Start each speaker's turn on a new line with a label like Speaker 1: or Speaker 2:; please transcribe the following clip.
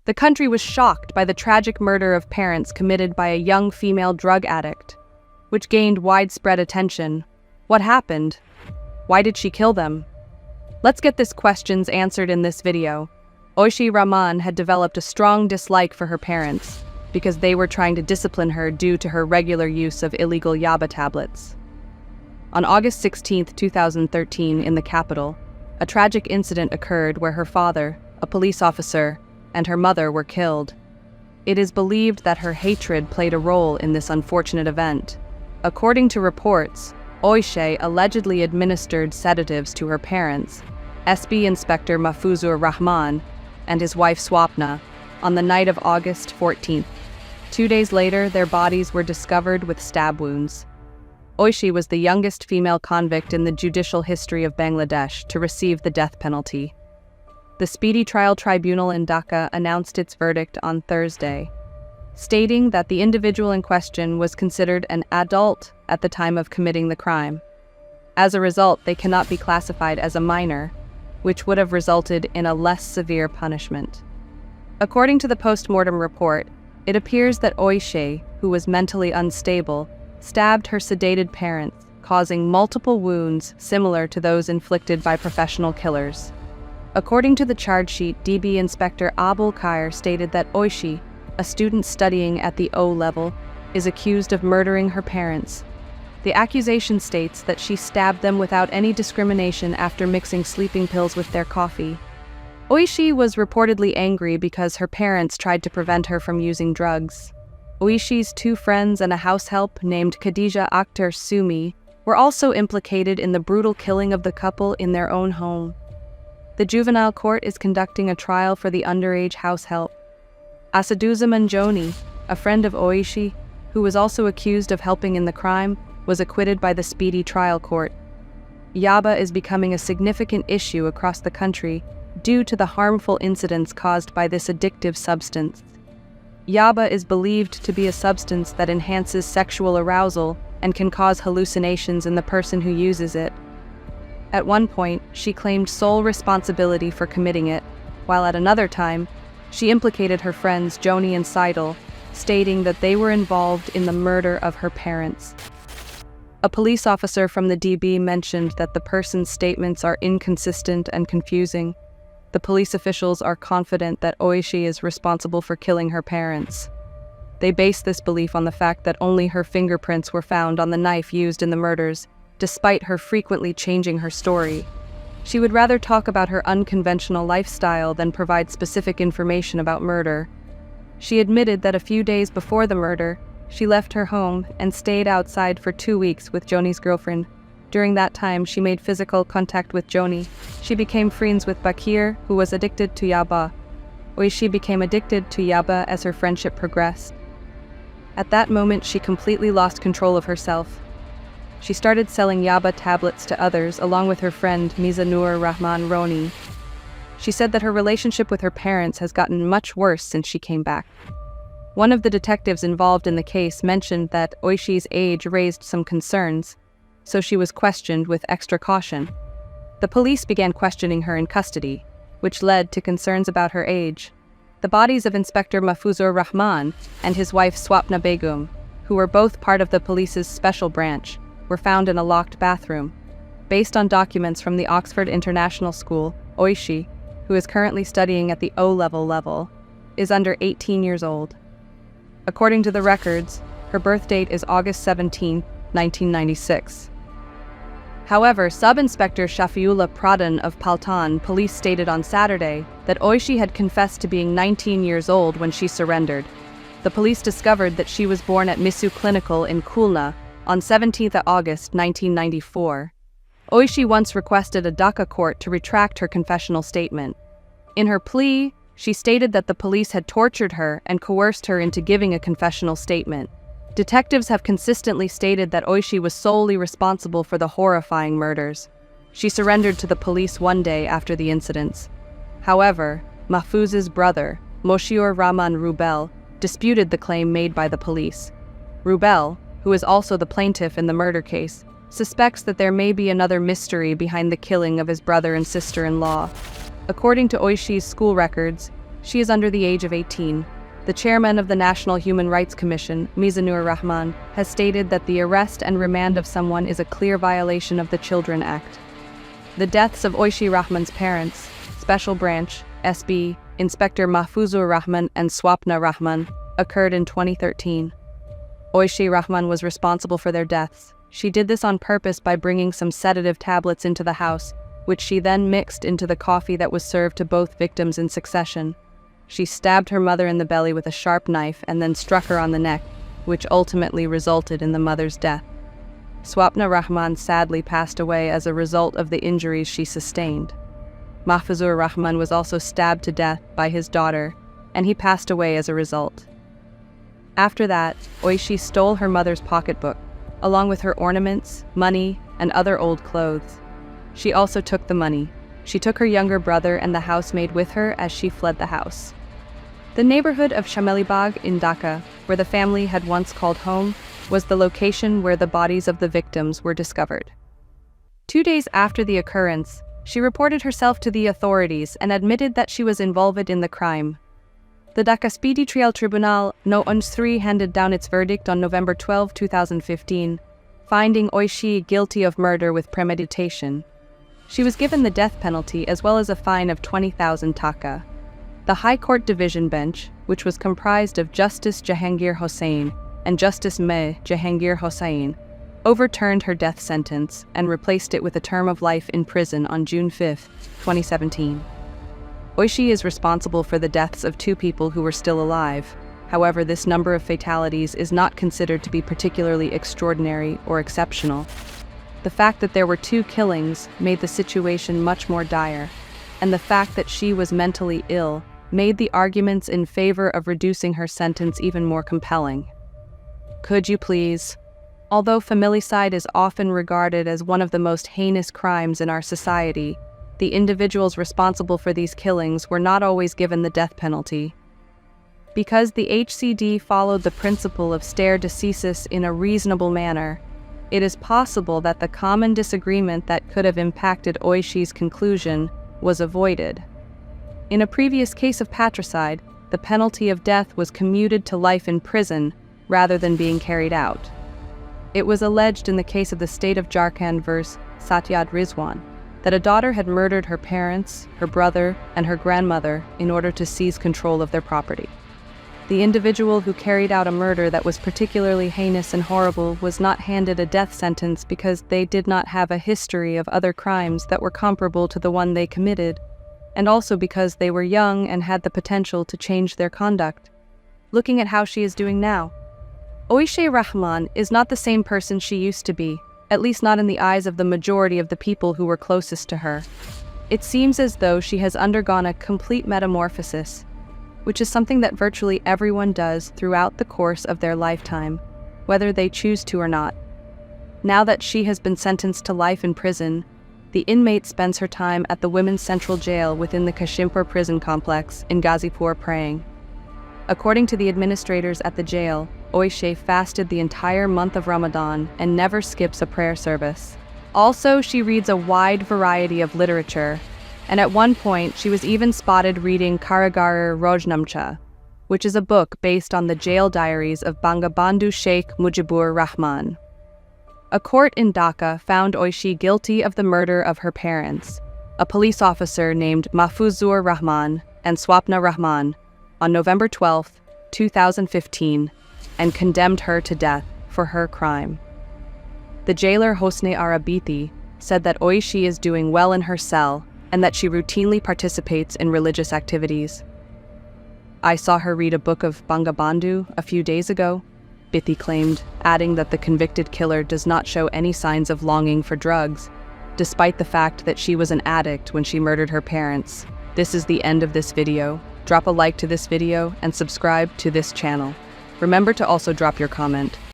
Speaker 1: The country was shocked by the tragic murder of parents committed by a young female drug addict, which gained widespread attention. What happened? Why did she kill them? Let's get these questions answered in this video. Oishee Rahman had developed a strong dislike for her parents because they were trying to discipline her due to her regular use of illegal yaba tablets. On August 16, 2013, in the capital, a tragic incident occurred where her father, a police officer, and her mother were killed. It is believed that her hatred played a role in this unfortunate event. According to reports, Oishee allegedly administered sedatives to her parents, SB Inspector Mahfuzur Rahman, and his wife Swapna, on the night of August 14th. 2 days later, their bodies were discovered with stab wounds. Oishee was the youngest female convict in the judicial history of Bangladesh to receive the death penalty. The Speedy Trial Tribunal in Dhaka announced its verdict on Thursday, stating that the individual in question was considered an adult at the time of committing the crime. As a result, they cannot be classified as a minor, which would have resulted in a less severe punishment. According to the post-mortem report, it appears that Oishee, who was mentally unstable, stabbed her sedated parents, causing multiple wounds similar to those inflicted by professional killers. According to the charge sheet, DB Inspector Abul Khair stated that Oishee, a student studying at the O level, is accused of murdering her parents. The accusation states that she stabbed them without any discrimination after mixing sleeping pills with their coffee. Oishee was reportedly angry because her parents tried to prevent her from using drugs. Oishee's 2 friends and a house help named Khadija Akhtar Sumi were also implicated in the brutal killing of the couple in their own home. The juvenile court is conducting a trial for the underage house help. Asaduzzaman Joni, a friend of Oishee, who was also accused of helping in the crime, was acquitted by the Speedy Trial Court. Yaba is becoming a significant issue across the country due to the harmful incidents caused by this addictive substance. Yaba is believed to be a substance that enhances sexual arousal and can cause hallucinations in the person who uses it. At one point, she claimed sole responsibility for committing it, while at another time, she implicated her friends Joni and Seidel, stating that they were involved in the murder of her parents. A police officer from the DB mentioned that the person's statements are inconsistent and confusing. The police officials are confident that Oishee is responsible for killing her parents. They base this belief on the fact that only her fingerprints were found on the knife used in the murders, despite her frequently changing her story. She would rather talk about her unconventional lifestyle than provide specific information about murder. She admitted that a few days before the murder, she left her home and stayed outside for 2 weeks with Joni's girlfriend. During that time, she made physical contact with Joni. She became friends with Bakir, who was addicted to yaba. Oishee became addicted to yaba as her friendship progressed. At that moment, she completely lost control of herself. She started selling yaba tablets to others along with her friend Mizanur Rahman Roni. She said that her relationship with her parents has gotten much worse since she came back. One of the detectives involved in the case mentioned that Oishee's age raised some concerns, so she was questioned with extra caution. The police began questioning her in custody, which led to concerns about her age. The bodies of Inspector Mahfuzur Rahman and his wife Swapna Begum, who were both part of the police's special branch, were found in a locked bathroom. Based on documents from the Oxford International School, Oishee, who is currently studying at the O-level, is under 18 years old. According to the records, her birth date is August 17, 1996. However, Sub-Inspector Shafiullah Pradhan of Paltan police stated on Saturday that Oishee had confessed to being 19 years old when she surrendered. The police discovered that she was born at Misu Clinical in Khulna on 17 August 1994. Oishee once requested a Dhaka court to retract her confessional statement. In her plea, she stated that the police had tortured her and coerced her into giving a confessional statement. Detectives have consistently stated that Oishee was solely responsible for the horrifying murders. She surrendered to the police one day after the incidents. However, Mahfuz's brother, Oishee Rahman Rubel, disputed the claim made by the police. Rubel, who is also the plaintiff in the murder case, suspects that there may be another mystery behind the killing of his brother and sister-in-law. According to Oishee's school records, She is under the age of 18. The chairman of the National Human Rights Commission, Oishee Rahman, has stated that the arrest and remand of someone is a clear violation of the Children Act. The deaths of Oishee Rahman's parents, Special Branch, SB Inspector Mahfuzur Rahman and Swapna Rahman, occurred in 2013. Oishee Rahman was responsible for their deaths. She did this on purpose by bringing some sedative tablets into the house, which she then mixed into the coffee that was served to both victims in succession. She stabbed her mother in the belly with a sharp knife and then struck her on the neck, which ultimately resulted in the mother's death. Swapna Rahman sadly passed away as a result of the injuries she sustained. Mahfuzur Rahman was also stabbed to death by his daughter, and he passed away as a result. After that, Oishee stole her mother's pocketbook, along with her ornaments, money, and other old clothes. She also took the money. She took her younger brother and the housemaid with her as she fled the house. The neighborhood of Shamelibag in Dhaka, where the family had once called home, was the location where the bodies of the victims were discovered. 2 days after the occurrence, she reported herself to the authorities and admitted that she was involved in the crime. The Dhaka Speedy Trial Tribunal No. 3 handed down its verdict on November 12, 2015, finding Oishee guilty of murder with premeditation. She was given the death penalty as well as a fine of 20,000 Dhaka. The High Court Division Bench, which was comprised of Justice Jahangir Hossain and Justice Meh Jahangir Hossain, overturned her death sentence and replaced it with a term of life in prison on June 5, 2017. Oishee is responsible for the deaths of 2 people who were still alive. However, this number of fatalities is not considered to be particularly extraordinary or exceptional. The fact that there were 2 killings made the situation much more dire, and the fact that she was mentally ill made the arguments in favor of reducing her sentence even more compelling. Could you please? Although familicide is often regarded as one of the most heinous crimes in our society, the individuals responsible for these killings were not always given the death penalty. Because the HCD followed the principle of stare decisis in a reasonable manner, it is possible that the common disagreement that could have impacted Oishee's conclusion was avoided. In a previous case of patricide, the penalty of death was commuted to life in prison rather than being carried out. It was alleged in the case of the state of Jharkhand vs. Satyad Rizwan that a daughter had murdered her parents, her brother, and her grandmother in order to seize control of their property. The individual who carried out a murder that was particularly heinous and horrible was not handed a death sentence because they did not have a history of other crimes that were comparable to the one they committed, and also because they were young and had the potential to change their conduct. Looking at how she is doing now, Oishee Rahman is not the same person she used to be, at least not in the eyes of the majority of the people who were closest to her. It seems as though she has undergone a complete metamorphosis, which is something that virtually everyone does throughout the course of their lifetime, whether they choose to or not. Now that she has been sentenced to life in prison, the inmate spends her time at the Women's Central Jail within the Kashimpur prison complex in Ghazipur praying. According to the administrators at the jail, Oishee fasted the entire month of Ramadan and never skips a prayer service. Also, she reads a wide variety of literature, and at one point she was even spotted reading Karagar Rojnamcha, which is a book based on the jail diaries of Bangabandhu Sheikh Mujibur Rahman. A court in Dhaka found Oishee guilty of the murder of her parents, a police officer named Mahfuzur Rahman and Swapna Rahman, on November 12, 2015, and condemned her to death for her crime. The jailer Hosne Arabiti said that Oishee is doing well in her cell and that she routinely participates in religious activities. I saw her read a book of Bangabandhu a few days ago, Biti claimed, adding that the convicted killer does not show any signs of longing for drugs, despite the fact that she was an addict when she murdered her parents. This is the end of this video. Drop a like to this video and subscribe to this channel. Remember to also drop your comment.